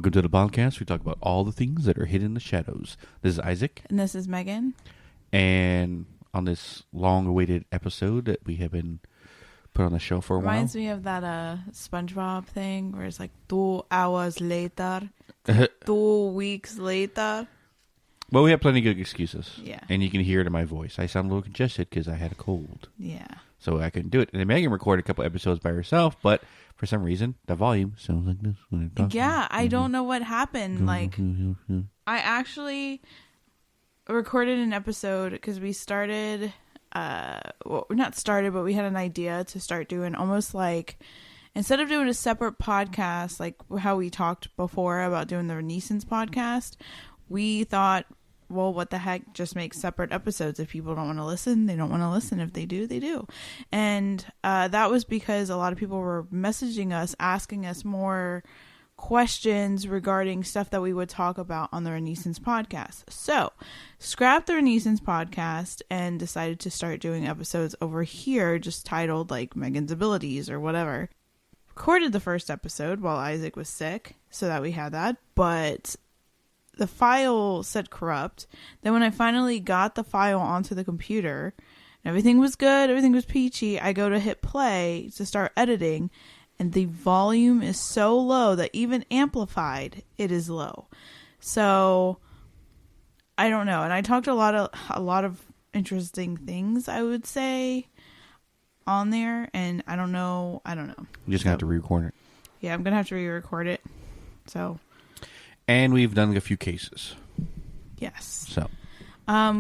Welcome to the podcast. We talk about all the things that are hidden in the shadows. This is Isaac. And this is Megan. And on this long-awaited episode that we have been put on the show for a while. Reminds me of that SpongeBob thing where it's like 2 hours later, 2 weeks later. Well, we have plenty of good excuses. Yeah. And you can hear it in my voice. I sound a little congested because I had a cold. Yeah. So I couldn't do it. And then Megan recorded a couple episodes by herself, but for some reason, the volume sounds like this when it talks. Yeah, I don't know what happened. Like, I actually recorded an episode because we started, well, not started, but we had an idea to start doing almost like, instead of doing a separate podcast, like how we talked before about doing the Renaissance podcast, we thought, well, what the heck, just make separate episodes. If people don't want to listen, they don't want to listen. If they do, they do. And that was because a lot of people were messaging us, asking us more questions regarding stuff that we would talk about on the Renaissance podcast. So, scrapped the Renaissance podcast and decided to start doing episodes over here, just titled like Megan's Abilities or whatever. Recorded the first episode while Isaac was sick, so that we had that, but the file said corrupt. Then when I finally got the file onto the computer, and everything was good, everything was peachy, I go to hit play to start editing, and the volume is so low that even amplified, it is low. So I don't know. And I talked a lot of interesting things, I would say, on there, and I don't know. You're just gonna have to re-record it. Yeah, I'm gonna have to re-record it. So. And we've done a few cases. Yes. So.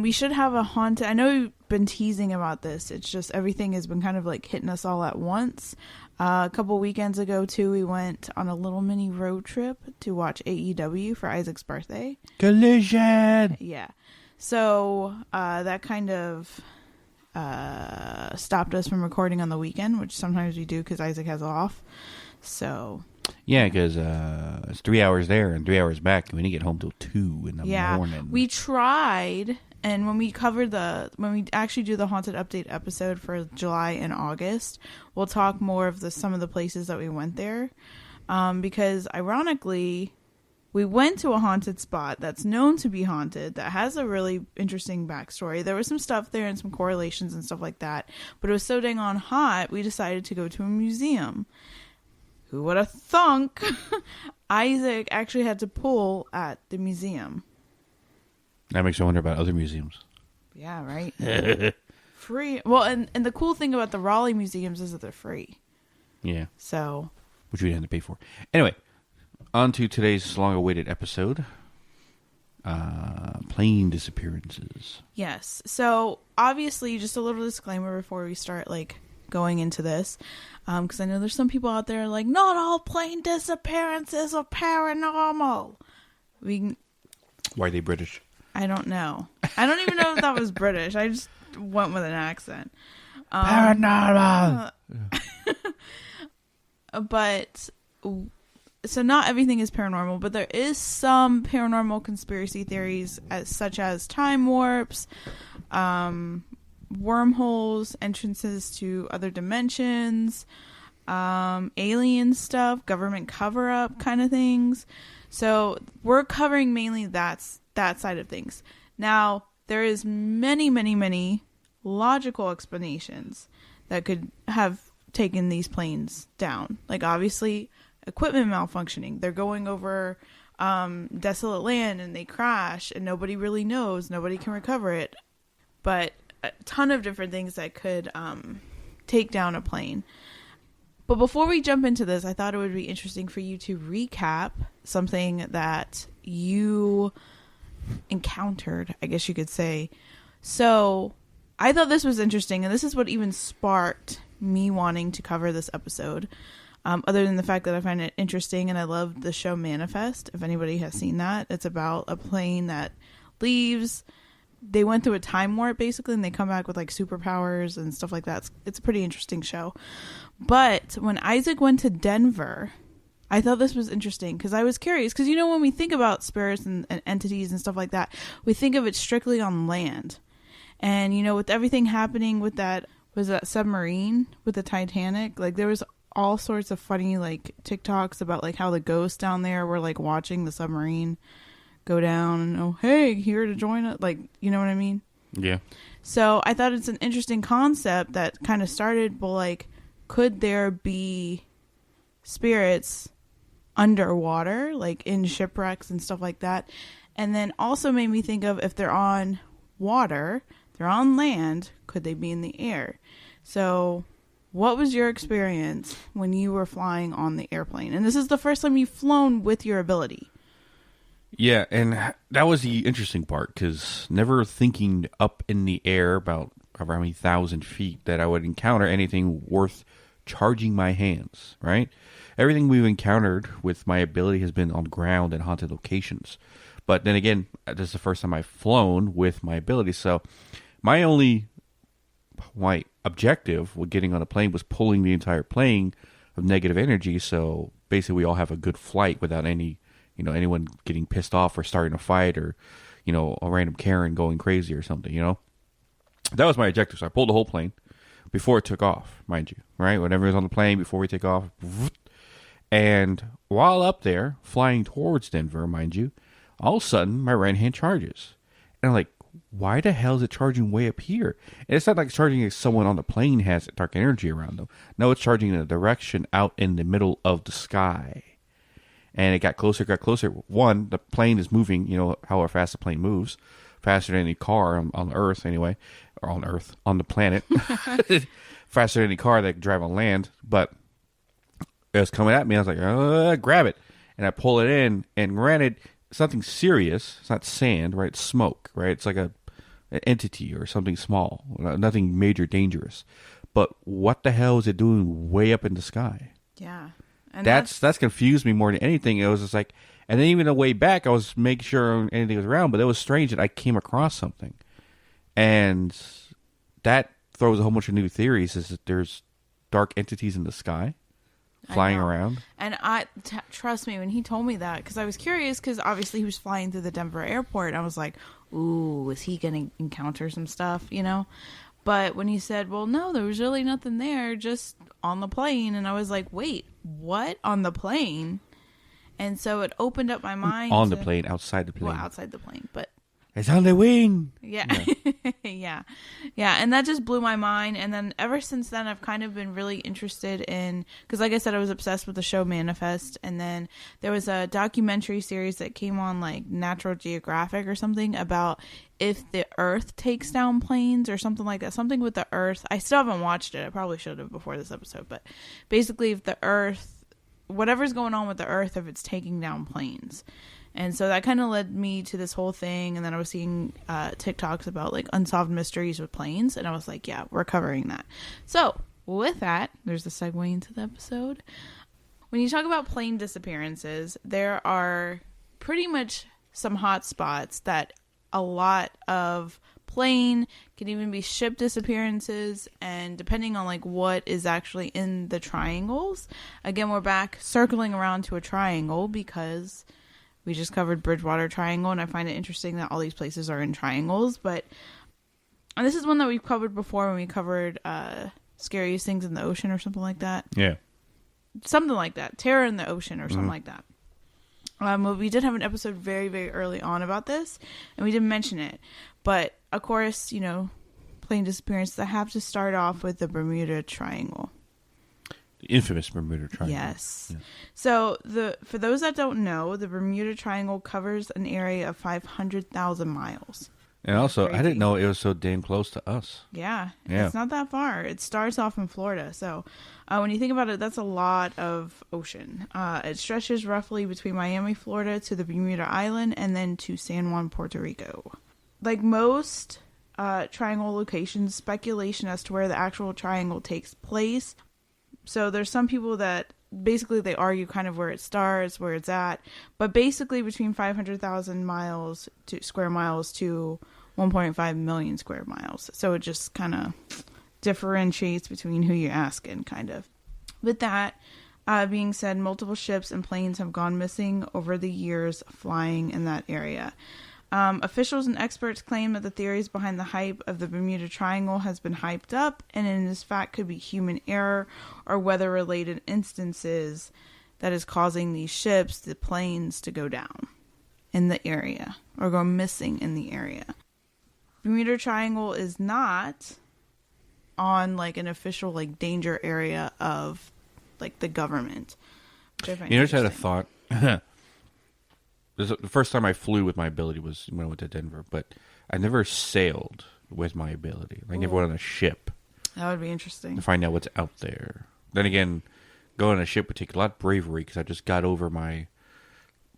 We should have a haunted. I know we've been teasing about this. It's just everything has been kind of like hitting us all at once. A couple weekends ago, too, we went on a little mini road trip to watch AEW for Isaac's birthday. Collision! Yeah. So that kind of stopped us from recording on the weekend, which sometimes we do because Isaac has off. So. Yeah, because it's 3 hours there and 3 hours back. We didn't get home till 2 in the morning. We tried, and when we actually do the Haunted Update episode for July and August, we'll talk more of some of the places that we went there. Because ironically, we went to a haunted spot that's known to be haunted, that has a really interesting backstory. There was some stuff there and some correlations and stuff like that. But it was so dang on hot, we decided to go to a museum. Who would have thunk Isaac actually had to pull at the museum? That makes you wonder about other museums. Yeah, right? Free. Well, and the cool thing about the Raleigh museums is that they're free. Yeah. So. Which we didn't have to pay for. Anyway, on to today's long-awaited episode. Plane disappearances. Yes. So, obviously, just a little disclaimer before we start, going into this. Because I know there's some people out there like, not all plane disappearances are paranormal. Why are they British? I don't know. I don't even know if that was British. I just went with an accent. Paranormal! But, so not everything is paranormal, but there is some paranormal conspiracy theories, such as time warps, wormholes, entrances to other dimensions, alien stuff, government cover-up kind of things. So we're covering mainly that side of things. Now, there is many, many, many logical explanations that could have taken these planes down. Like, obviously, equipment malfunctioning. They're going over desolate land and they crash and nobody really knows. Nobody can recover it. But a ton of different things that could take down a plane. But before we jump into this, I thought it would be interesting for you to recap something that you encountered, I guess you could say. So I thought this was interesting, and this is what even sparked me wanting to cover this episode. Other than the fact that I find it interesting and I love the show Manifest. If anybody has seen that, it's about a plane that leaves. They went through a time warp basically, and they come back with superpowers and stuff like that. It's a pretty interesting show. But when Isaac went to Denver, I thought this was interesting because I was curious. Because when we think about spirits and entities and stuff like that, we think of it strictly on land. And with everything happening with that, was that submarine with the Titanic? There was all sorts of funny like TikToks about like how the ghosts down there were like watching the submarine go down and, oh, hey, here to join it. Like, you know what I mean? Yeah. So I thought it's an interesting concept that kind of started, well, like, could there be spirits underwater, like in shipwrecks and stuff like that? And then also made me think of, if they're on water, they're on land, could they be in the air? So what was your experience when you were flying on the airplane? And this is the first time you've flown with your ability. Yeah, and that was the interesting part, because never thinking up in the air about however many thousand feet that I would encounter anything worth charging my hands, right? Everything we've encountered with my ability has been on ground and haunted locations. But then again, this is the first time I've flown with my ability, so my objective with getting on a plane was pulling the entire plane of negative energy, so basically we all have a good flight without anyone getting pissed off or starting a fight, or, a random Karen going crazy or something, That was my objective. So I pulled the whole plane before it took off, mind you, right? Whenever it was on the plane, before we take off. And while up there, flying towards Denver, mind you, all of a sudden, my right hand charges. And I'm like, why the hell is it charging way up here? And it's not like charging as someone on the plane has dark energy around them. No, it's charging in a direction out in the middle of the sky. And it got closer. One, the plane is moving, however fast the plane moves, faster than any car on Earth anyway, or on the planet, faster than any car that can drive on land. But it was coming at me. I was like, grab it. And I pull it in, and granted, it's nothing serious. It's not sand, right? It's smoke, right? It's like an entity or something small, nothing major dangerous. But what the hell is it doing way up in the sky? Yeah. And that's confused me more than anything. It was just like, and then even the way back, I was making sure anything was around, but it was strange that I came across something. And that throws a whole bunch of new theories, is that there's dark entities in the sky flying around. And trust me, when he told me that, because I was curious, because obviously he was flying through the Denver airport. I was like, ooh, is he going to encounter some stuff, But when he said, well, no, there was really nothing there, just on the plane. And I was like, wait, what? On the plane? And so it opened up my mind. On the plane, outside the plane. Well, outside the plane, but. It's on the wing. Yeah. Yeah. And that just blew my mind. And then ever since then, I've kind of been really interested in, because like I said, I was obsessed with the show Manifest. And then there was a documentary series that came on like Natural Geographic or something about if the Earth takes down planes or something like that. Something with the Earth. I still haven't watched it. I probably should have before this episode. But basically, if the Earth, whatever's going on with the Earth, if it's taking down planes. And so that kind of led me to this whole thing. And then I was seeing TikToks about like unsolved mysteries with planes. And I was like, yeah, we're covering that. So with that, there's the segue into the episode. When you talk about plane disappearances, there are pretty much some hot spots that a lot of plane, can even be ship disappearances, and depending on like what is actually in the triangles. Again, we're back circling around to a triangle because we just covered Bridgewater Triangle, and I find it interesting that all these places are in triangles. And this is one that we've covered before when we covered Scariest Things in the Ocean or something like that. Yeah. Something like that. Terror in the Ocean or something like that. We did have an episode very, very early on about this, and we didn't mention it. But, of course, plane disappearances, I have to start off with the Bermuda Triangle. The infamous Bermuda Triangle. Yes. Yeah. So, for those that don't know, the Bermuda Triangle covers an area of 500,000 miles. And also, I didn't know it was so damn close to us. Yeah. It's not that far. It starts off in Florida. So, when you think about it, that's a lot of ocean. It stretches roughly between Miami, Florida to the Bermuda Island and then to San Juan, Puerto Rico. Like most triangle locations, speculation as to where the actual triangle takes place. So there's some people that basically they argue kind of where it starts, where it's at. But basically between 500,000 miles to square miles to 1.5 million square miles. So it just kind of differentiates between who you're asking, kind of. With that being said, multiple ships and planes have gone missing over the years flying in that area. Officials and experts claim that the theories behind the hype of the Bermuda Triangle has been hyped up, and in this fact could be human error or weather-related instances that is causing these ships, the planes, to go down in the area or go missing in the area. Bermuda Triangle is not on like an official like danger area of like the government. Which I find I just had a thought. The first time I flew with my ability was when I went to Denver, but I never sailed with my ability. I never went on a ship That would be interesting. to find out what's out there. Then again, going on a ship would take a lot of bravery because I just got over my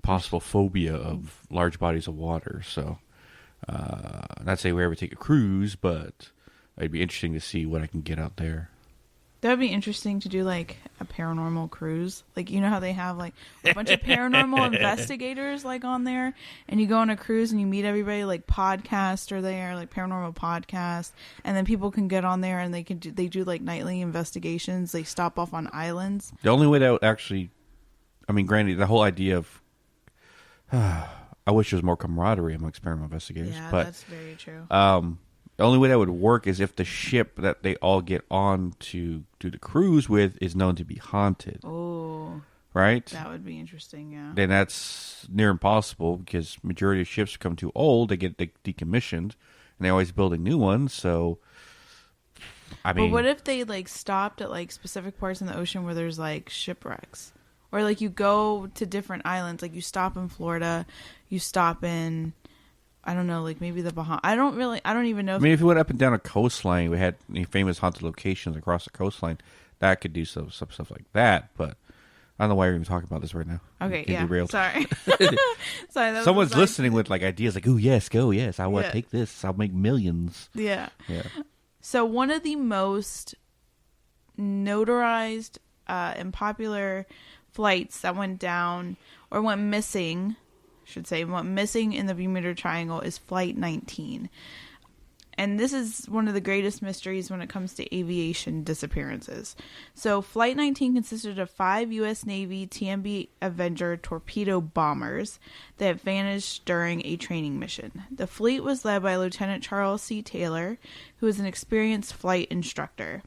possible phobia of large bodies of water. So, not say we ever take a cruise, but it'd be interesting to see what I can get out there. That would be interesting to do like a paranormal cruise. Like, you know how they have like a bunch of paranormal investigators like on there, and you go on a cruise and you meet everybody, like podcasts are there, like paranormal podcasts, and then people can get on there and they do like nightly investigations. They stop off on islands. The only way that would actually, I mean, granted, the whole idea of, I wish there was more camaraderie amongst paranormal investigators. Yeah, but, that's very true. the only way that would work is if the ship that they all get on to do the cruise with is known to be haunted. Oh, right? That would be interesting, yeah. Then that's near impossible because majority of ships become too old, they get decommissioned, and they're always building new ones. So, I mean, but what if they like stopped at like specific parts in the ocean where there's like shipwrecks, or like you go to different islands, like you stop in Florida, you stop in, I don't know, like maybe the Bahamas. I don't even know. I mean, if you went up and down a coastline, we had famous haunted locations across the coastline. That could do some stuff like that. But I don't know why you're even talking about this right now. Okay, Get yeah. derailed. Sorry. Sorry. Someone's listening with like ideas like, "Ooh, yes, go, yes. I want to Yeah. take this. I'll make millions." Yeah. Yeah. So one of the most notarized and popular flights that went down or went missing, went missing in the Bermuda Triangle is Flight 19. And this is one of the greatest mysteries when it comes to aviation disappearances. So Flight 19 consisted of 5 U.S. Navy TMB Avenger torpedo bombers that vanished during a training mission. The fleet was led by Lieutenant Charles C. Taylor, who was an experienced flight instructor.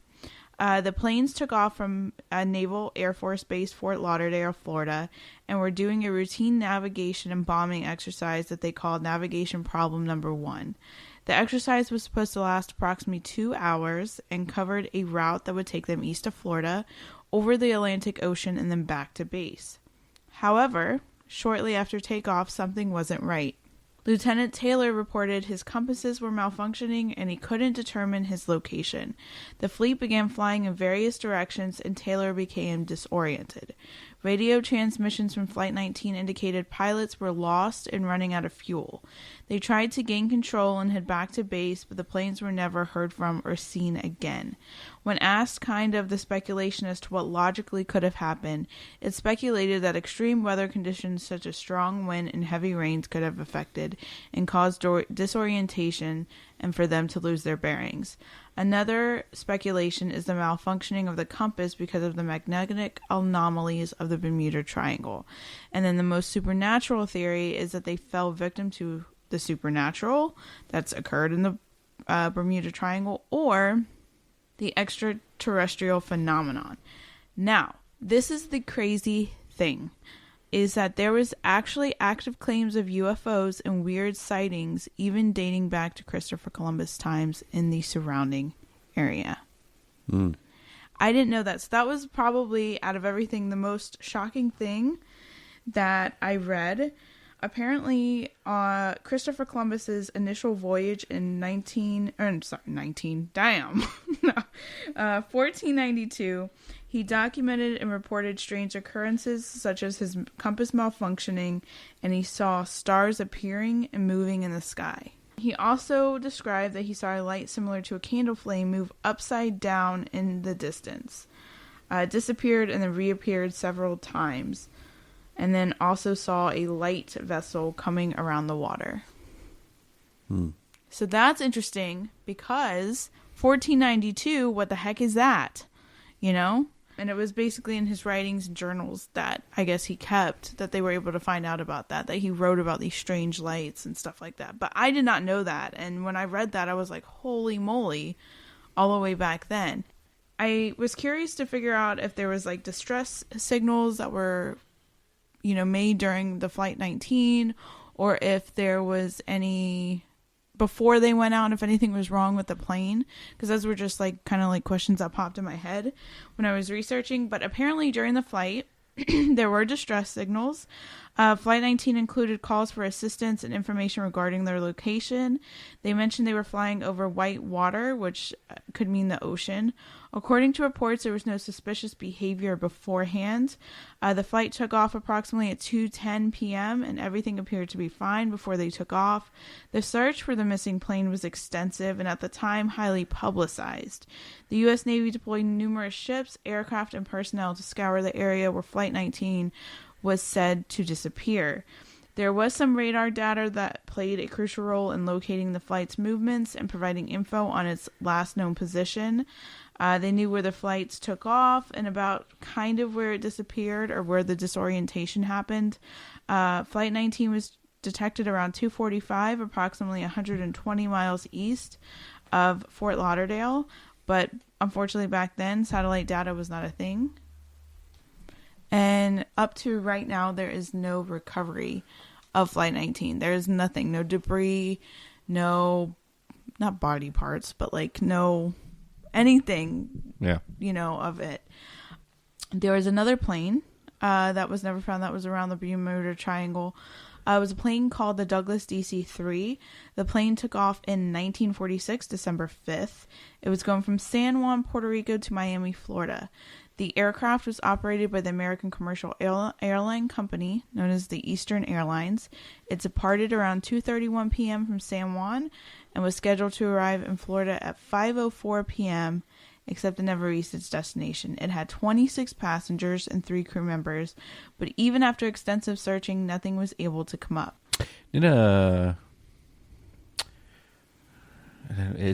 The planes took off from Naval Air Force Base Fort Lauderdale, Florida, and were doing a routine navigation and bombing exercise that they called Navigation Problem Number 1. The exercise was supposed to last approximately 2 hours and covered a route that would take them east of Florida, over the Atlantic Ocean, and then back to base. However, shortly after takeoff, something wasn't right. Lieutenant Taylor reported his compasses were malfunctioning and he couldn't determine his location. The fleet began flying in various directions and Taylor became disoriented. Radio transmissions from Flight 19 indicated pilots were lost and running out of fuel. They tried to gain control and head back to base, but the planes were never heard from or seen again. When asked kind of the speculation as to what logically could have happened, it speculated that extreme weather conditions such as strong wind and heavy rains could have affected and caused disorientation and for them to lose their bearings. Another speculation is the malfunctioning of the compass because of the magnetic anomalies of the Bermuda Triangle. And then the most supernatural theory is that they fell victim to the supernatural that's occurred in the Bermuda Triangle or the extraterrestrial phenomenon. Now, this is the crazy thing, is that there was actually active claims of UFOs and weird sightings even dating back to Christopher Columbus times in the surrounding area. I didn't know that. So that was probably, out of everything, the most shocking thing that I read. Apparently, Christopher Columbus's initial voyage in 1492, he documented and reported strange occurrences such as his compass malfunctioning, and he saw stars appearing and moving in the sky. He also described that he saw a light similar to a candle flame move upside down in the distance. Disappeared and then reappeared several times. And then also saw a light vessel coming around the water. So that's interesting because 1492, what the heck is that? You know? And it was basically in his writings and journals that I guess he kept that they were able to find out about that he wrote about these strange lights and stuff like that. But I did not know that. And when I read that, I was like, holy moly, all the way back then. I was curious to figure out if there was like distress signals that were, made during the Flight 19, or if there was any before they went out, if anything was wrong with the plane, because those were just like kind of like questions that popped in my head when I was researching. But apparently during the flight there were distress signals. Flight 19 included calls for assistance and information regarding their location. They mentioned they were flying over white water, which could mean the ocean. According to reports, there was no suspicious behavior beforehand. The flight took off approximately at 2:10 p.m. and everything appeared to be fine before they took off. The search for the missing plane was extensive and at the time highly publicized. The U.S. Navy deployed numerous ships, aircraft, and personnel to scour the area where Flight 19 was said to disappear. There was some radar data that played a crucial role in locating the flight's movements and providing info on its last known position. They knew where the flights took off and about kind of where it disappeared or where the disorientation happened. Flight 19 was detected around 2:45, approximately 120 miles east of Fort Lauderdale, but unfortunately back then satellite data was not a thing. And up to right now, there is no recovery of Flight 19. There is nothing, no debris, no, not body parts, but like no anything, of it. There was another plane that was never found that was around the Bermuda Triangle. It was a plane called the Douglas DC-3. The plane took off in 1946, December 5th. It was going from San Juan, Puerto Rico to Miami, Florida. The aircraft was operated by the American commercial airline company known as the Eastern Airlines. It departed around 2:31 p.m. from San Juan and was scheduled to arrive in Florida at 5:04 p.m., except it never reached its destination. It had 26 passengers and 3 crew members, but even after extensive searching, nothing was able to come up. It's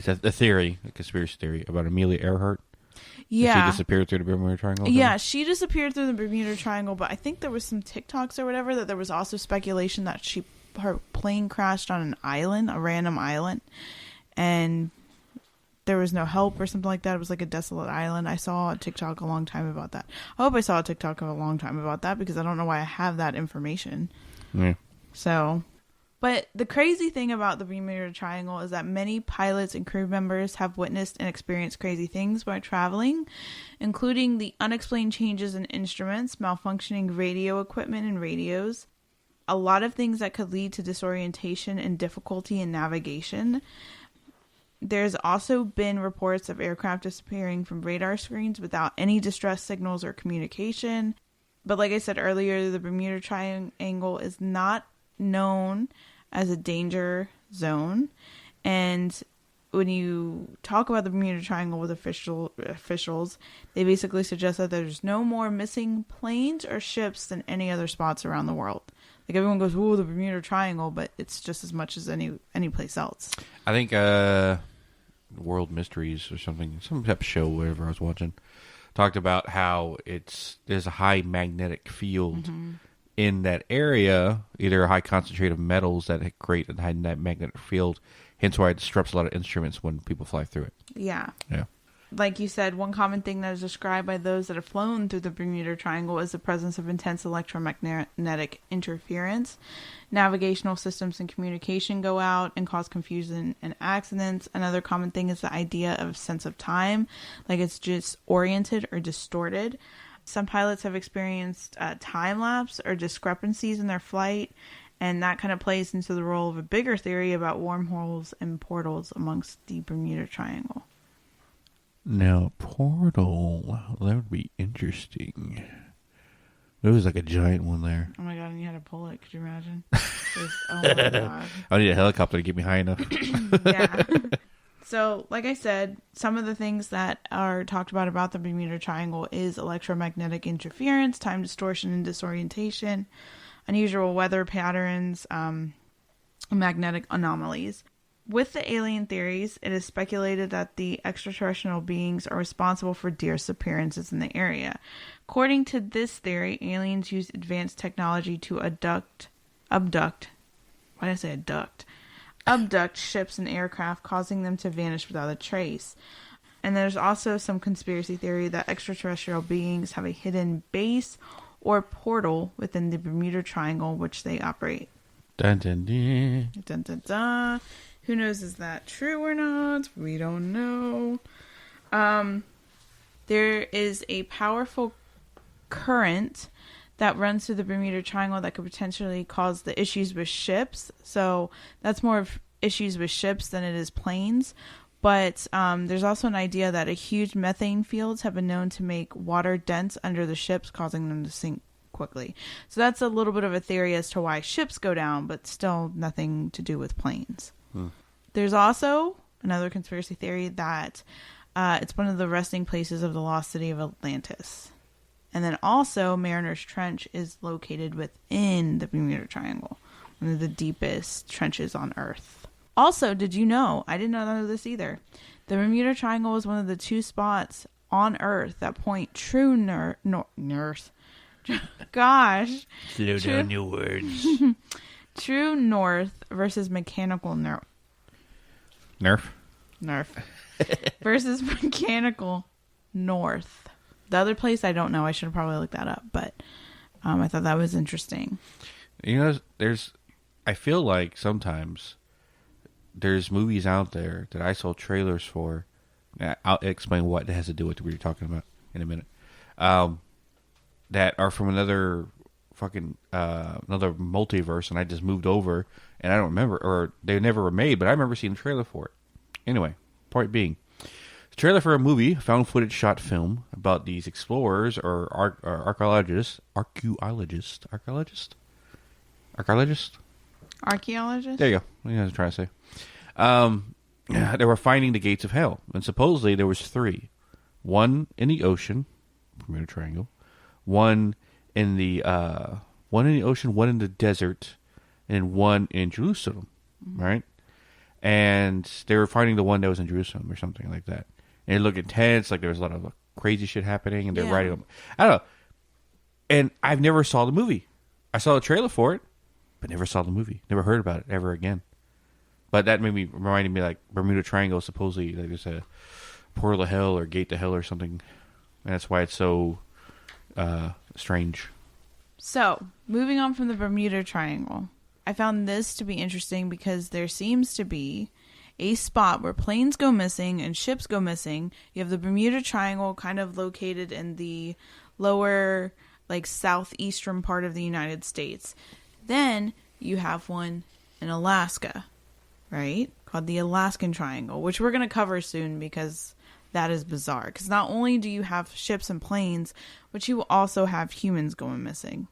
a theory, a conspiracy theory about Amelia Earhart. Yeah. She disappeared through the Bermuda Triangle? Yeah, she disappeared through the Bermuda Triangle, but I think there was some TikToks or whatever that there was also speculation that her plane crashed on an island, a random island, and there was no help or something like that. It was like a desolate island. I saw a TikTok a long time about that. I hope I saw a TikTok a long time about that because I don't know why I have that information. Yeah. So... But the crazy thing about the Bermuda Triangle is that many pilots and crew members have witnessed and experienced crazy things while traveling, including the unexplained changes in instruments, malfunctioning radio equipment and radios, a lot of things that could lead to disorientation and difficulty in navigation. There's also been reports of aircraft disappearing from radar screens without any distress signals or communication. But like I said earlier, the Bermuda Triangle is not known as a danger zone, and when you talk about the Bermuda Triangle with officials, they basically suggest that there's no more missing planes or ships than any other spots around the world. Like everyone goes, "Ooh, the Bermuda Triangle," but it's just as much as any place else. I think World Mysteries or something, some type of show, whatever I was watching, talked about how there's a high magnetic field in that area, either a high concentrate of metals that create a high magnetic field, hence why it disrupts a lot of instruments when people fly through it. Yeah. Yeah. Like you said, one common thing that is described by those that have flown through the Bermuda Triangle is the presence of intense electromagnetic interference. Navigational systems and communication go out and cause confusion and accidents. Another common thing is the idea of sense of time, like it's just oriented or distorted. Some pilots have experienced time lapse or discrepancies in their flight, and that kind of plays into the role of a bigger theory about wormholes and portals amongst the Bermuda Triangle. Now, portal, that would be interesting. There was like a giant one there. Oh my god, and you had to pull it. Could you imagine? Oh my god. I need a helicopter to get me high enough. Yeah. So, like I said, some of the things that are talked about the Bermuda Triangle is electromagnetic interference, time distortion and disorientation, unusual weather patterns, magnetic anomalies. With the alien theories, it is speculated that the extraterrestrial beings are responsible for disappearances in the area. According to this theory, aliens use advanced technology to abduct ships and aircraft, causing them to vanish without a trace. And there's also some conspiracy theory that extraterrestrial beings have a hidden base or portal within the Bermuda Triangle, which they operate. Dun, dun, dun. Dun, dun, dun. Who knows, is that true or not? We don't know. There is a powerful current that runs through the Bermuda Triangle that could potentially cause the issues with ships. So that's more of issues with ships than it is planes. But there's also an idea that a huge methane fields have been known to make water dense under the ships, causing them to sink quickly. So that's a little bit of a theory as to why ships go down, but still nothing to do with planes. There's also another conspiracy theory that it's one of the resting places of the lost city of Atlantis. And then also Mariner's Trench is located within the Bermuda Triangle, one of the deepest trenches on Earth. Also, did you know, I did not know this either, the Bermuda Triangle is one of the 2 spots on Earth that point true north. Gosh. Slow down your words. True north versus mechanical Nerf versus mechanical north. The other place I don't know. I should have probably looked that up, but I thought that was interesting. You know, I feel like sometimes there's movies out there that I saw trailers for. I'll explain what it has to do with what you're talking about in a minute. That are from another multiverse, and I just moved over, and I don't remember, or they never were made, but I remember seeing a trailer for it. Anyway, point being, the trailer for a movie, found footage shot film about these explorers or archaeologists. There you go. What I was trying to say. They were finding the gates of hell, and supposedly there was 3. One in the ocean, Bermuda Triangle. One in the ocean, one in the desert, and one in Jerusalem, right? And they were finding the one that was in Jerusalem or something like that. And it looked intense, like there was a lot of crazy shit happening, and they're writing them. I don't know. And I've never saw the movie. I saw a trailer for it, but never saw the movie. Never heard about it ever again. But that reminded me like Bermuda Triangle, supposedly like there's a portal to hell or gate to hell or something. And that's why it's so strange. So, moving on from the Bermuda Triangle, I found this to be interesting because there seems to be a spot where planes go missing and ships go missing. You have the Bermuda Triangle kind of located in the lower, like, southeastern part of the United States. Then you have one in Alaska, right? Called the Alaskan Triangle, which we're going to cover soon because that is bizarre. Because not only do you have ships and planes, but you also have humans going missing.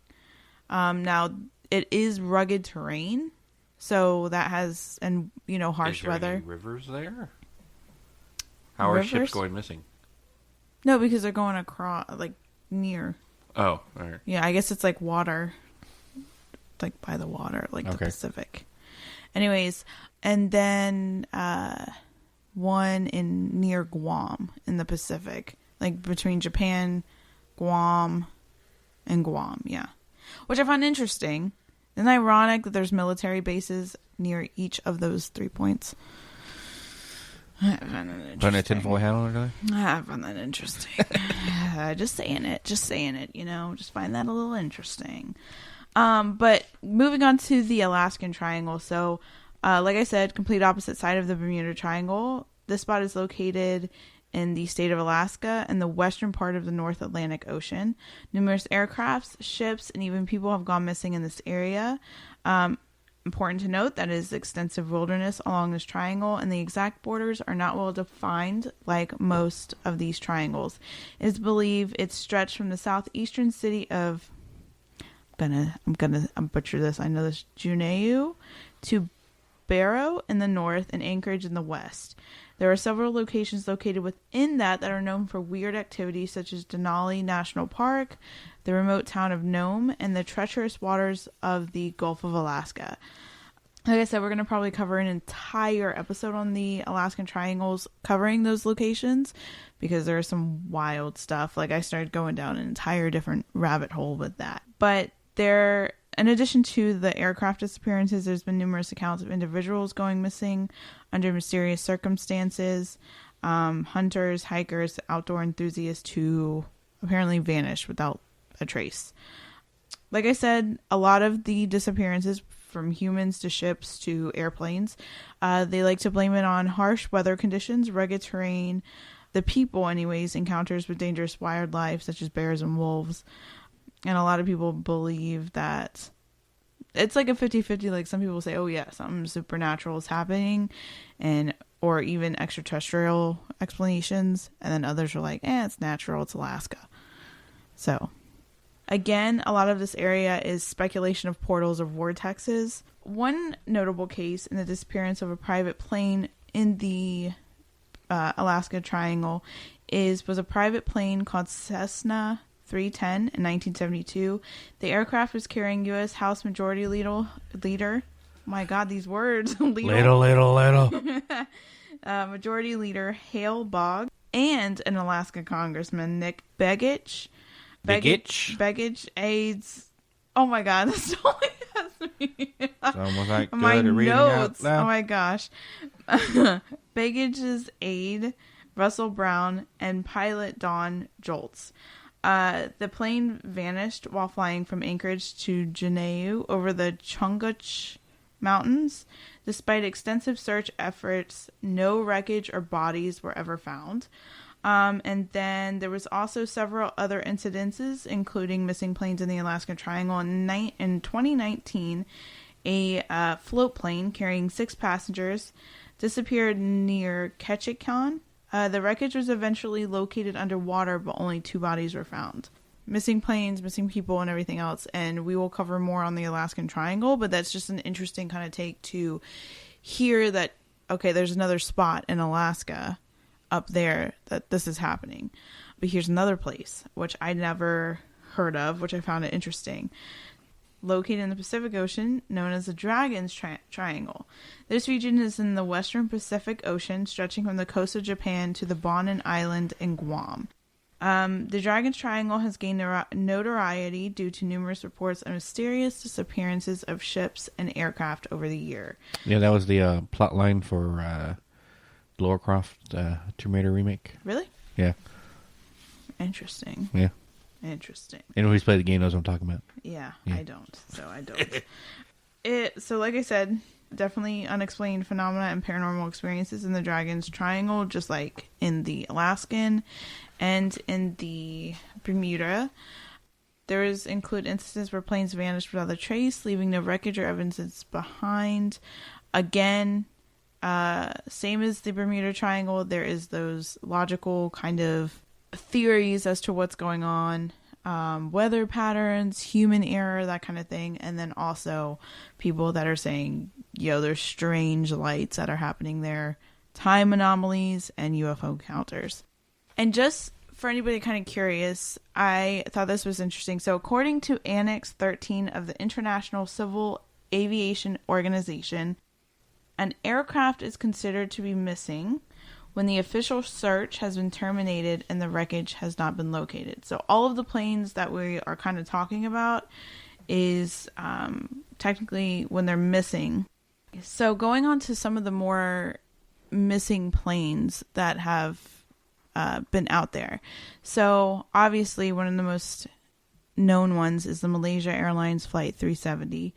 Now, it is rugged terrain, so that has, and harsh weather. Any rivers there? How are ships going missing? No, because they're going across, like, near. Oh, all right. Yeah, I guess it's like water, like by the water, like the Pacific. Anyways, and then one in near Guam in the Pacific, like between Japan, Guam, and Guam. Yeah, which I find interesting. Isn't it ironic that there's military bases near each of those 3 points? I find that interesting. Putting a tinfoil hat on it? I find that interesting. Just saying it. Just find that a little interesting. But moving on to the Alaskan Triangle. So, like I said, complete opposite side of the Bermuda Triangle. This spot is located in the state of Alaska and the western part of the North Atlantic Ocean. Numerous aircrafts, ships, and even people have gone missing in this area. Important to note that it is extensive wilderness along this triangle, and the exact borders are not well defined like most of these triangles. It is believed it's stretched from the southeastern city of I'm gonna butcher this. I know this. Juneau to Barrow in the north and Anchorage in the west. There are several locations located within that are known for weird activities such as Denali National Park, the remote town of Nome, and the treacherous waters of the Gulf of Alaska. Like I said, we're going to probably cover an entire episode on the Alaskan Triangles covering those locations because there's some wild stuff. Like I started going down an entire different rabbit hole with that. But there, in addition to the aircraft disappearances, there's been numerous accounts of individuals going missing under mysterious circumstances. Hunters, hikers, outdoor enthusiasts who apparently vanished without a trace. Like I said, a lot of the disappearances, from humans to ships to airplanes, they like to blame it on harsh weather conditions, rugged terrain, the people anyways, encounters with dangerous wildlife such as bears and wolves. And a lot of people believe that it's like a 50-50. Like some people say, oh yeah, something supernatural is happening, and or even extraterrestrial explanations, and then others are like, it's natural, it's Alaska. So again, a lot of this area is speculation of portals or vortexes. One notable case in the disappearance of a private plane in the Alaska Triangle was a private plane called Cessna 310 in 1972. The aircraft was carrying U.S. House Majority Leader. My God, these words. Little. Majority Leader Hale Boggs and an Alaska Congressman, Nick Begich. Baggage aids. Oh my God, that's totally has me. It's almost like my good at reading notes. out loud. Oh my gosh. Baggage's aide, Russell Brown, and pilot Don Joltz. The plane vanished while flying from Anchorage to Juneau over the Chunguch Mountains. Despite extensive search efforts, no wreckage or bodies were ever found. And then there was also several other incidences, including missing planes in the Alaskan Triangle. In 2019, a float plane carrying 6 passengers disappeared near Ketchikan. The wreckage was eventually located underwater, but only 2 bodies were found. Missing planes, missing people, and everything else. And we will cover more on the Alaskan Triangle, but that's just an interesting kind of take to hear that, okay, there's another spot in Alaska up there that this is happening. But here's another place which I never heard of, which I found it interesting. Located in the Pacific Ocean, known as the Dragon's Triangle. This region is in the western Pacific Ocean, stretching from the coast of Japan to the Bonin Island and Guam. The Dragon's Triangle has gained notoriety due to numerous reports of mysterious disappearances of ships and aircraft over the year. Yeah, that was the plot line for Lara Croft Tomb Raider remake. Really? Yeah. Interesting. Yeah. Interesting. Anyone who's played the game knows what I'm talking about. Yeah. I don't. So I don't. So like I said, definitely unexplained phenomena and paranormal experiences in the Dragon's Triangle, just like in the Alaskan and in the Bermuda. There include instances where planes vanished without a trace, leaving no wreckage or evidence behind. Again, same as the Bermuda Triangle, there is those logical kind of theories as to what's going on, weather patterns, human error, that kind of thing, and then also people that are saying, there's strange lights that are happening there, time anomalies, and UFO encounters. And just for anybody kind of curious, I thought this was interesting. So according to Annex 13 of the International Civil Aviation Organization, an aircraft is considered to be missing when the official search has been terminated and the wreckage has not been located. So all of the planes that we are kind of talking about is technically when they're missing. So going on to some of the more missing planes that have been out there. So obviously one of the most known ones is the Malaysia Airlines Flight 370.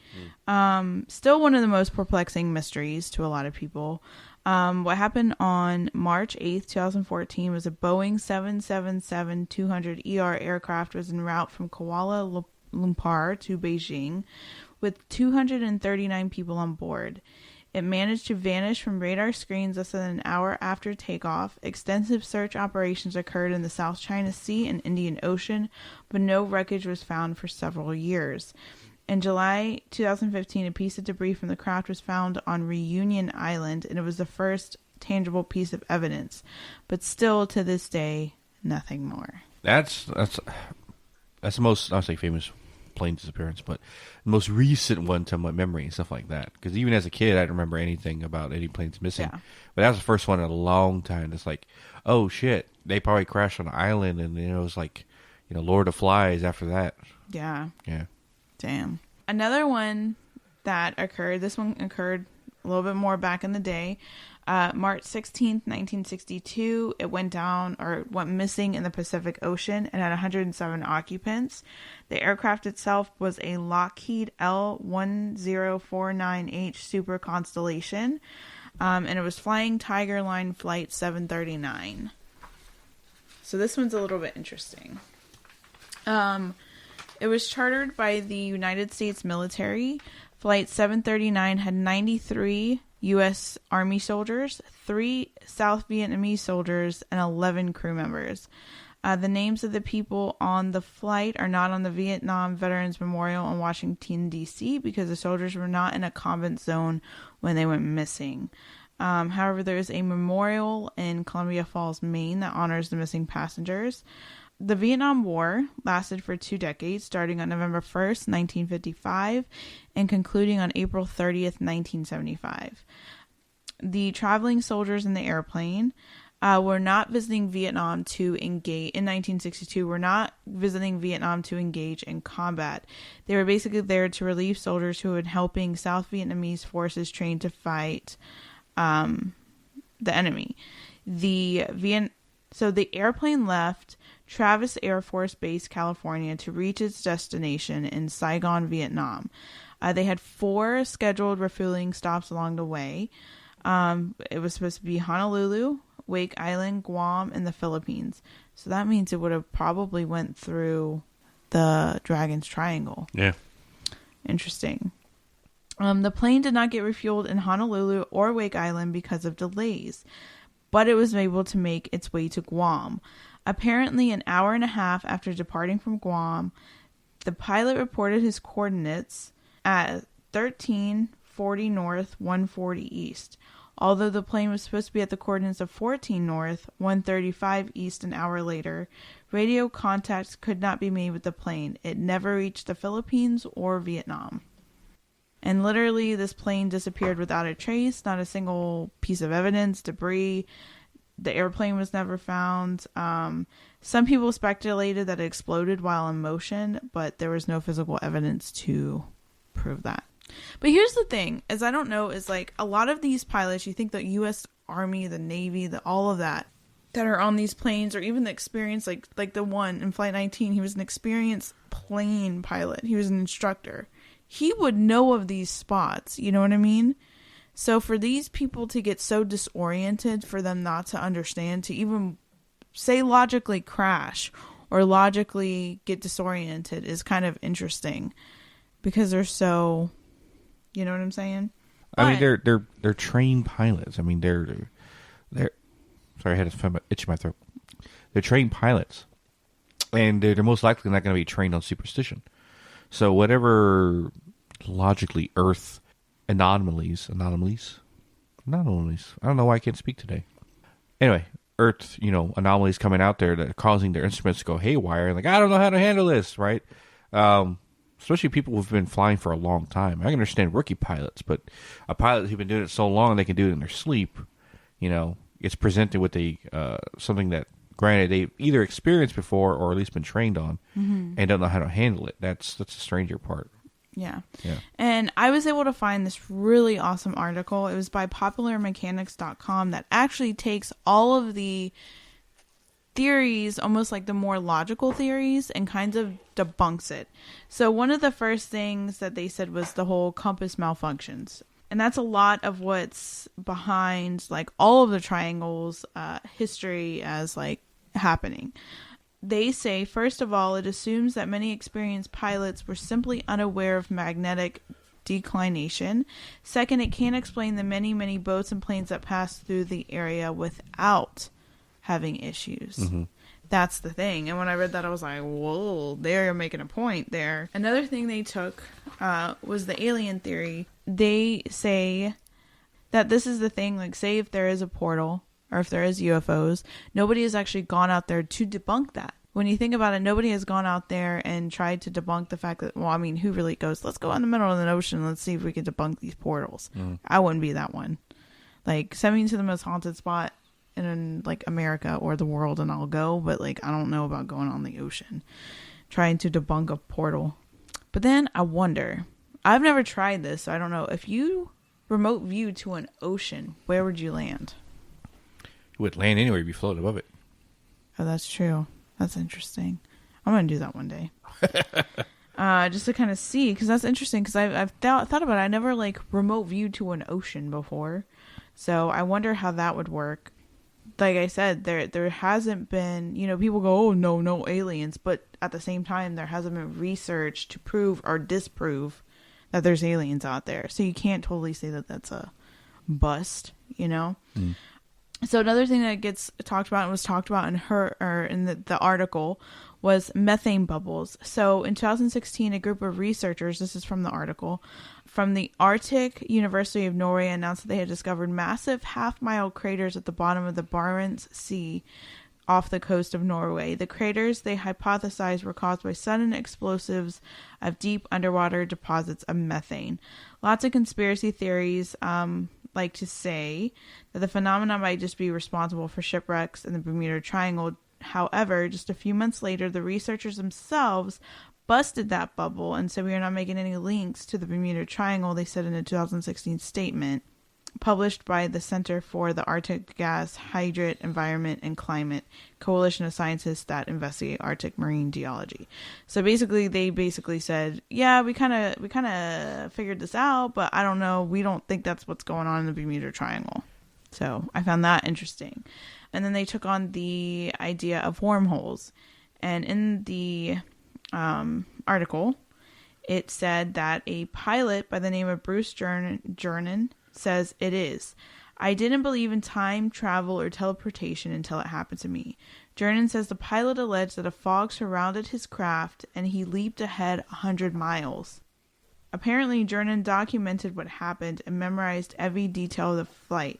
Still one of the most perplexing mysteries to a lot of people. What happened on March 8th, 2014 was a Boeing 777-200ER aircraft was en route from Kuala Lumpur to Beijing with 239 people on board. It managed to vanish from radar screens less than an hour after takeoff. Extensive search operations occurred in the South China Sea and Indian Ocean, but no wreckage was found for several years. In July 2015, a piece of debris from the craft was found on Reunion Island, and it was the first tangible piece of evidence. But still, to this day, nothing more. That's the most, I'll say, famous plane disappearance, but the most recent one to my memory and stuff like that. Because even as a kid, I didn't remember anything about any planes missing. Yeah. But that was the first one in a long time. It's like, oh shit, they probably crashed on an island, and it was like, Lord of Flies after that. Yeah. Yeah. Damn. Another one that occurred, this one occurred a little bit more back in the day. March 16th, 1962, it went missing in the Pacific Ocean and had 107 occupants. The aircraft itself was a Lockheed L-1049H Super Constellation, and it was flying Tiger Line Flight 739. So this one's a little bit interesting. It was chartered by the United States military. Flight 739 had 93 U.S. Army soldiers, 3 South Vietnamese soldiers, and 11 crew members. The names of the people on the flight are not on the Vietnam Veterans Memorial in Washington, D.C., because the soldiers were not in a combat zone when they went missing. However, there is a memorial in Columbia Falls, Maine, that honors the missing passengers. The Vietnam War lasted for 2 decades, starting on November 1st, 1955, and concluding on April 30th, 1975. The traveling soldiers in the airplane were not visiting Vietnam to engage, in 1962, were not visiting Vietnam to engage in combat. They were basically there to relieve soldiers who were helping South Vietnamese forces trained to fight the enemy. So the airplane left Travis Air Force Base, California, to reach its destination in Saigon, Vietnam. They had 4 scheduled refueling stops along the way. It was supposed to be Honolulu, Wake Island, Guam, and the Philippines. So that means it would have probably went through the Dragon's Triangle. Yeah. Interesting. The plane did not get refueled in Honolulu or Wake Island because of delays, but it was able to make its way to Guam. Apparently, an hour and a half after departing from Guam, the pilot reported his coordinates at 1340 north, 140 east. Although the plane was supposed to be at the coordinates of 14 north, 135 east an hour later, radio contact could not be made with the plane. It never reached the Philippines or Vietnam. And literally, this plane disappeared without a trace, not a single piece of evidence, debris. The airplane was never found. Some people speculated that it exploded while in motion, but there was no physical evidence to prove that. But here's the thing, is I don't know, is like a lot of these pilots, you think the U.S. Army, the Navy, all of that are on these planes, or even the experience, like the one in Flight 19, he was an experienced plane pilot. He was an instructor. He would know of these spots, you know what I mean? So for these people to get so disoriented, for them not to understand, to even say logically crash or logically get disoriented is kind of interesting, because they're so, you know what I'm saying? I mean, they're trained pilots. I mean, they're sorry, I had a itch in my throat. They're trained pilots, and they're most likely not going to be trained on superstition. So whatever logically Earth anomalies. I don't know why I can't speak today. Anyway, Earth, anomalies coming out there that are causing their instruments to go haywire. Like, I don't know how to handle this, right? Especially people who've been flying for a long time. I can understand rookie pilots, but a pilot who's been doing it so long they can do it in their sleep, it's presented with something that, granted, they've either experienced before or at least been trained on, and don't know how to handle it. That's the stranger part. Yeah. And I was able to find this really awesome article. It was by popularmechanics.com that actually takes all of the theories, almost like the more logical theories, and kind of debunks it. So one of the first things that they said was the whole compass malfunctions. And that's a lot of what's behind like all of the triangles history as like happening. They say, first of all, it assumes that many experienced pilots were simply unaware of magnetic declination. Second, it can't explain the many, many boats and planes that pass through the area without having issues. Mm-hmm. That's the thing. And when I read that, I was like, whoa, they're making a point there. Another thing they took was the alien theory. They say that this is the thing, like, say if there is a portal or if there is UFOs, nobody has actually gone out there to debunk that, when you think about it, nobody has gone out there and tried to debunk the fact that, well, I mean, who really goes, let's go in the middle of the ocean, let's see if we can debunk these portals. I wouldn't be that one. Like, send me to the most haunted spot in like America or the world and I'll go, but like I don't know about going on the ocean trying to debunk a portal. But then I wonder, I've never tried this, so I don't know, if you remote view to an ocean, where would you land? You would land anywhere, you'd be floating above it. Oh, that's true. That's interesting. I'm gonna do that one day. Just to kind of see, because that's interesting, because I've thought about it. I never like remote viewed to an ocean before, so I wonder how that would work. Like I said, there hasn't been, you know, people go, oh, no aliens. But at the same time, there hasn't been research to prove or disprove that there's aliens out there. So you can't totally say that that's a bust, you know? So another thing that gets talked about and was talked about in the article was methane bubbles. So in 2016, a group of researchers, this is from the article, from the Arctic University of Norway announced that they had discovered massive half-mile craters at the bottom of the Barents Sea off the coast of Norway. The craters, they hypothesized, were caused by sudden explosives of deep underwater deposits of methane. Lots of conspiracy theories like to say that the phenomenon might just be responsible for shipwrecks in the Bermuda Triangle. However, just a few months later, the researchers themselves busted that bubble and said we are not making any links to the Bermuda Triangle, they said in a 2016 statement published by the Center for the Arctic Gas, Hydrate, Environment, and Climate, coalition of scientists that investigate Arctic marine geology. So basically, they said, yeah, we kind of figured this out, but I don't know, we don't think that's what's going on in the Bermuda Triangle. So I found that interesting. And then they took on the idea of wormholes. And in the article, it said that a pilot by the name of Bruce Jernan says it is. I didn't believe in time travel or teleportation until it happened to me. Jernan says the pilot alleged that a fog surrounded his craft and he leaped ahead 100 miles. Apparently, Jernan documented what happened and memorized every detail of the flight.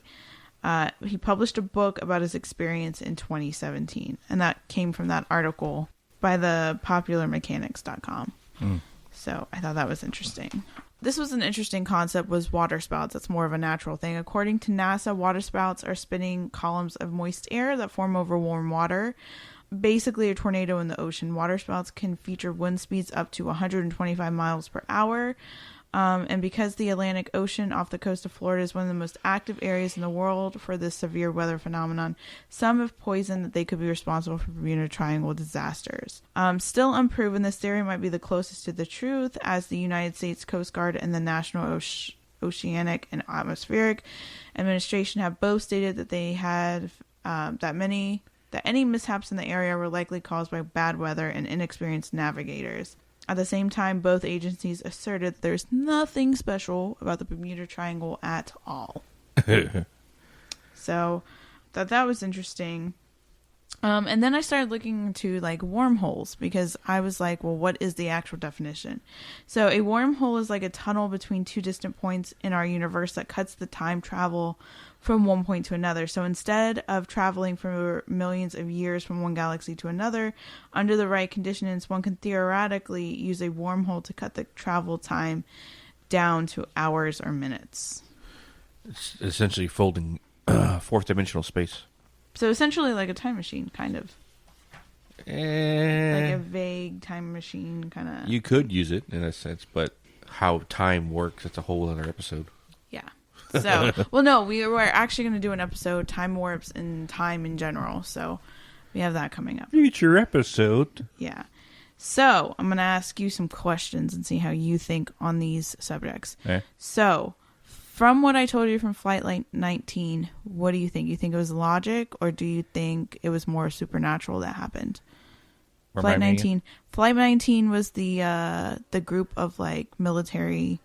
He published a book about his experience in 2017, and that came from that article by the popularmechanics.com. So I thought that was interesting. This was an interesting concept, was water spouts. That's more of a natural thing. According to NASA, water spouts are spinning columns of moist air that form over warm water. Basically a tornado in the ocean. Water spouts can feature wind speeds up to 125 miles per hour. And because the Atlantic Ocean off the coast of Florida is one of the most active areas in the world for this severe weather phenomenon, some have poisoned that they could be responsible for Bermuda Triangle disasters. Still unproven, this theory might be the closest to the truth, as the United States Coast Guard and the National Oceanic and Atmospheric Administration have both stated that they had that any mishaps in the area were likely caused by bad weather and inexperienced navigators. At the same time, both agencies asserted that there's nothing special about the Bermuda Triangle at all. So, that was interesting. And then I started looking into like wormholes, because I was like, well, what is the actual definition? So a wormhole is like a tunnel between two distant points in our universe that cuts the time travel from one point to another. So instead of traveling for millions of years from one galaxy to another, under the right conditions, one can theoretically use a wormhole to cut the travel time down to hours or minutes. It's essentially folding fourth dimensional space. So essentially like a time machine, kind of. Like a vague time machine, kind of. You could use it in a sense, but how time works, it's a whole other episode. Yeah. So, well, no, we're actually going to do an episode, time warps and time in general. So we have that coming up. Future episode. Yeah. So I'm going to ask you some questions and see how you think on these subjects. So from what I told you from Flight 19, what do you think? You think it was logic, or do you think it was more supernatural that happened? Flight 19. Flight 19 was the group of like military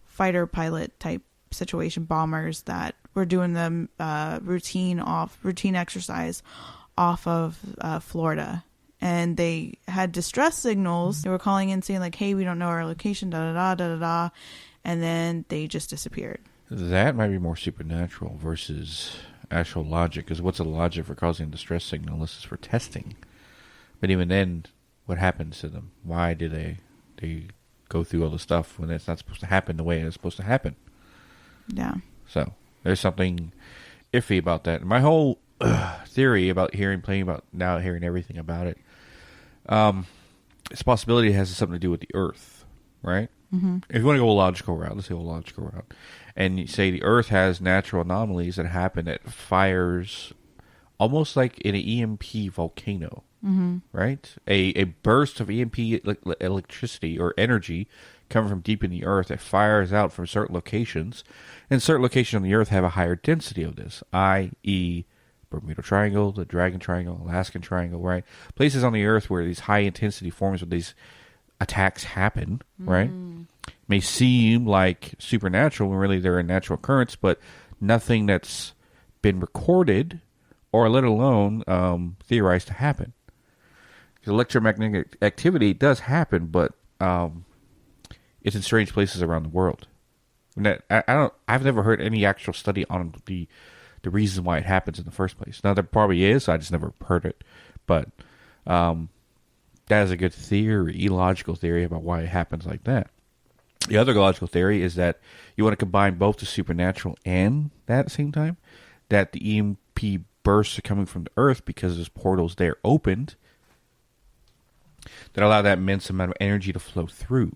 fighter pilot type situation bombers that were doing the routine exercise off of Florida, and they had distress signals. They were calling in saying like, "Hey, we don't know our location," da da da da da. And then they just disappeared. That might be more supernatural versus actual logic. Because what's the logic for causing a distress signal unless it's for testing? But even then, what happens to them? Why do they go through all the stuff when it's not supposed to happen the way it's supposed to happen? Yeah. So there's something iffy about that. My whole theory about playing about now hearing everything about it, it's a possibility it has something to do with the Earth, right? Mm-hmm. If you want to go a logical route, let's go a logical route, and you say the Earth has natural anomalies that happen that fires almost like in an EMP volcano, right? A burst of EMP electricity or energy coming from deep in the Earth that fires out from certain locations, and certain locations on the Earth have a higher density of this, i.e., Bermuda Triangle, the Dragon Triangle, Alaskan Triangle, right? Places on the Earth where these high intensity forms of these attacks happen, right? May seem like supernatural when really they're natural occurrence, but nothing that's been recorded or let alone theorized to happen. Because electromagnetic activity does happen, but it's in strange places around the world. And I've never heard any actual study on the reason why it happens in the first place. Now there probably is, I just never heard it. But that is a good theory, logical theory about why it happens like that. The other logical theory is that you want to combine both the supernatural and that at the same time. That the EMP bursts are coming from the Earth because there's portals there opened that allow that immense amount of energy to flow through,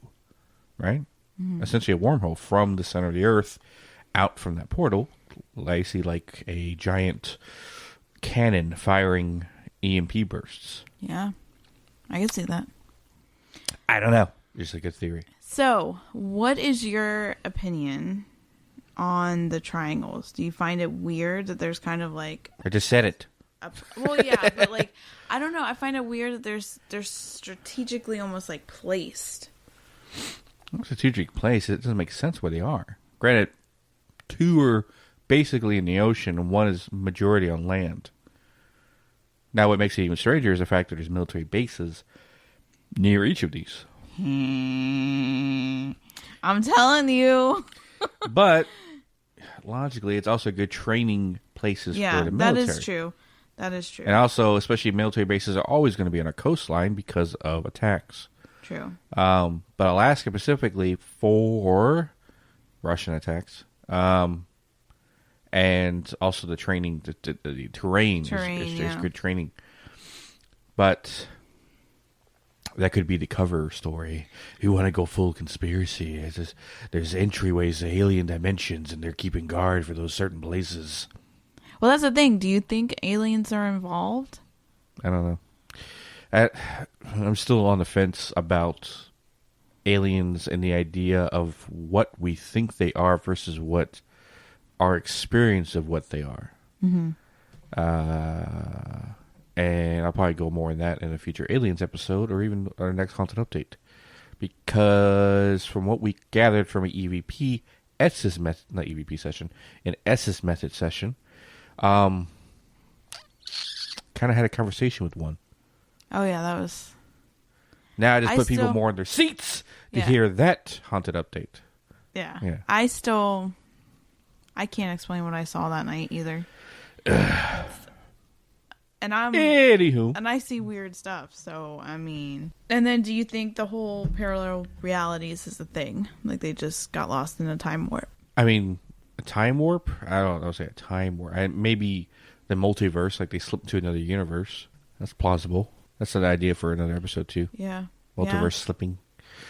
right? Mm-hmm. Essentially a wormhole from the center of the Earth out from that portal. I see like a giant cannon firing EMP bursts. Yeah, I can see that. I don't know. Just a good theory. So, what is your opinion on the triangles? Do you find it weird that there's kind of like... I just said it. Well, yeah, but like, I don't know. I find it weird that they're strategically almost like placed. Strategic place. It doesn't make sense where they are. Granted, two are basically in the ocean and one is majority on land. Now, what makes it even stranger is the fact that there's military bases near each of these. I'm telling you. But logically, it's also good training places for the military. Yeah, that is true. That is true. And also, especially military bases are always going to be on a coastline because of attacks. True. But Alaska specifically for Russian attacks. And also the training, the terrain is good training. But that could be the cover story. You want to go full conspiracy. There's entryways to alien dimensions, and they're keeping guard for those certain places. Well, that's the thing. Do you think aliens are involved? I don't know. I'm still on the fence about aliens and the idea of what we think they are versus what our experience of what they are. Mm-hmm. And I'll probably go more in that in a future aliens episode or even our next content update. Because from what we gathered from an EVP S's method, not EVP session, an S's method session, kind of had a conversation with one. Oh yeah, that was... Now I just put people more in their seats to hear that haunted update. Yeah. I can't explain what I saw that night either. Anywho. And I see weird stuff, so I mean. And then do you think the whole parallel realities is a thing? Like they just got lost in a time warp? I mean, a time warp? I don't know, say a time warp. Maybe the multiverse, like they slipped to another universe. That's plausible. That's an idea for another episode too. Yeah. Multiverse slipping.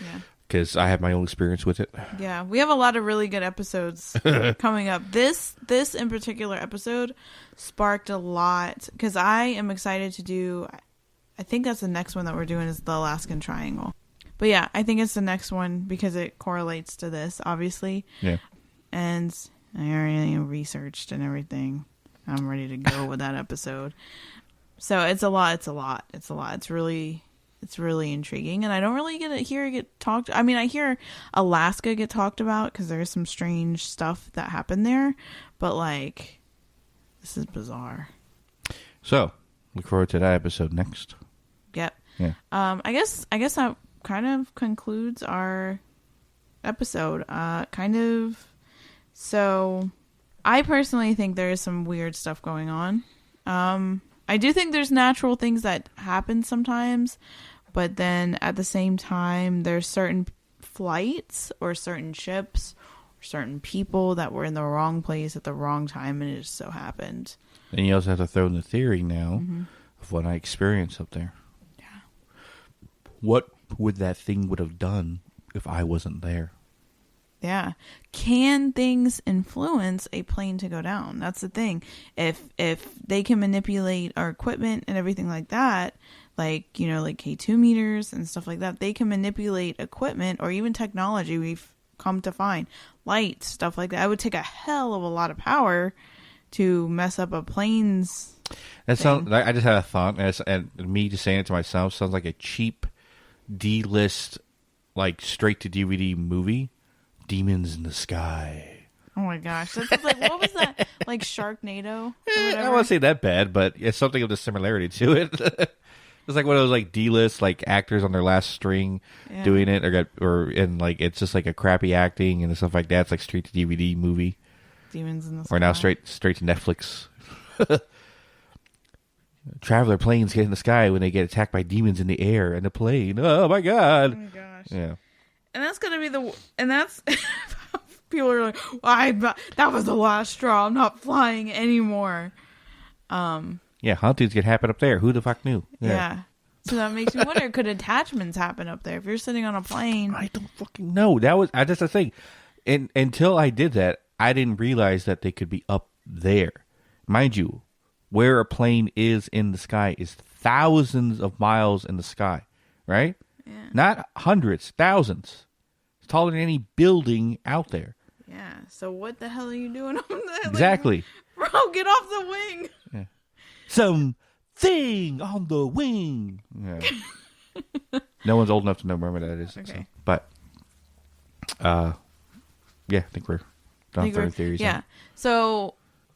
Yeah. Because I have my own experience with it. Yeah, we have a lot of really good episodes coming up. This in particular episode sparked a lot because I am excited to do. I think that's the next one that we're doing is the Alaskan Triangle. But yeah, I think it's the next one because it correlates to this, obviously. Yeah. And I already researched and everything. I'm ready to go with that episode. So it's a lot. It's really intriguing, and I don't really get talked. I mean, I hear Alaska get talked about because there's some strange stuff that happened there, but like, this is bizarre. So, look forward to that episode next. Yep. Yeah. I guess that kind of concludes our episode. So, I personally think there is some weird stuff going on. I do think there's natural things that happen sometimes, but then at the same time, there's certain flights or certain ships or certain people that were in the wrong place at the wrong time, and it just so happened. And you also have to throw in the theory now of what I experienced up there. Yeah. What would that thing would have done if I wasn't there? Yeah. Can things influence a plane to go down? That's the thing. If they can manipulate our equipment and everything like that, like, you know, like K2 meters and stuff like that, they can manipulate equipment or even technology we've come to find. Light, stuff like that. It would take a hell of a lot of power to mess up a plane's That sounds. I just had a thought, and me just saying it to myself sounds like a cheap D-list, like straight to DVD movie. Demons in the Sky. Oh my gosh, that's like, what was that? Like Sharknado? I don't want to say that bad, but it's something of the similarity to it. It's like one of those like D-list like actors on their last string doing it, and like it's just like a crappy acting and stuff like that. It's like straight to DVD movie. Demons in the Sky. Or now straight to Netflix. Traveler planes get in the sky when they get attacked by demons in the air and the plane. Oh my god! Oh my gosh! Yeah, and that's gonna be that's people are like, that was the last straw. I'm not flying anymore. Yeah, hauntings can happen up there. Who the fuck knew? Yeah. So that makes me wonder, could attachments happen up there? If you're sitting on a plane. I don't fucking know. That's the thing. And until I did that, I didn't realize that they could be up there. Mind you, where a plane is in the sky is thousands of miles in the sky, right? Yeah. Not hundreds, thousands. It's taller than any building out there. Yeah. So what the hell are you doing on that? Exactly. Like, bro, get off the wing. Yeah. Something on the wing. Yeah. No one's old enough to know where that is. Okay. So. But, yeah, I think we're done with our theories. Yeah. So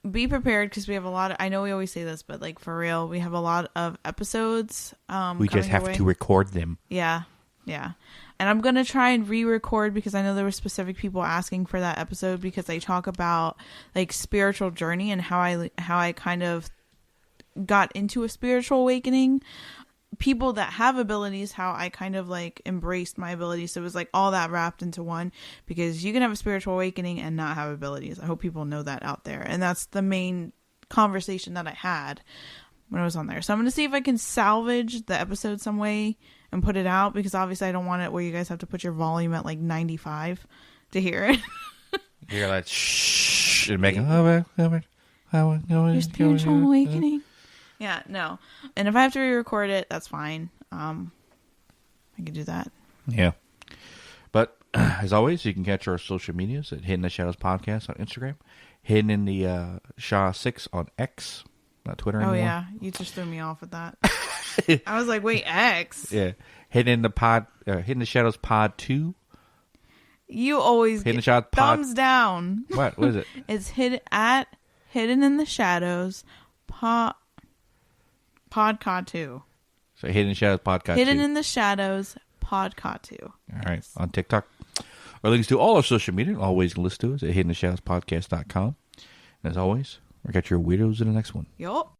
be prepared because we have a lot of, I know we always say this, but like for real, we have a lot of episodes. We just have to record them. Yeah. Yeah. And I'm going to try and re-record because I know there were specific people asking for that episode because I talk about like spiritual journey and how I kind of got into a spiritual awakening. People that have abilities, how I kind of like embraced my abilities. So it was like all that wrapped into one because you can have a spiritual awakening and not have abilities. I hope people know that out there. And that's the main conversation that I had when I was on there. So I'm going to see if I can salvage the episode some way and put it out because obviously I don't want it where you guys have to put your volume at like 95 to hear it. You're like, shh, and make your spiritual awakening. Yeah, no. And if I have to re-record it, that's fine. I can do that. Yeah. But as always, you can catch our social medias at Hidden in the Shadows Podcast on Instagram, Hidden in the Shaw 6 on X, not Twitter anymore. Oh, yeah. You just threw me off with that. I was like, wait, X? Yeah. Hidden in the Shadows Pod 2. You always Hidden get Shadows Pod. thumbs down. What is it? It's Hidden in the Shadows Podcast 2. So Hidden in the Shadows Podcast 2. Hidden in the Shadows Podcast 2. All right. On TikTok. Our links to all our social media, always listen to us at hiddentheshadowspodcast.com. And as always, we'll catch your weirdos in the next one. Yup.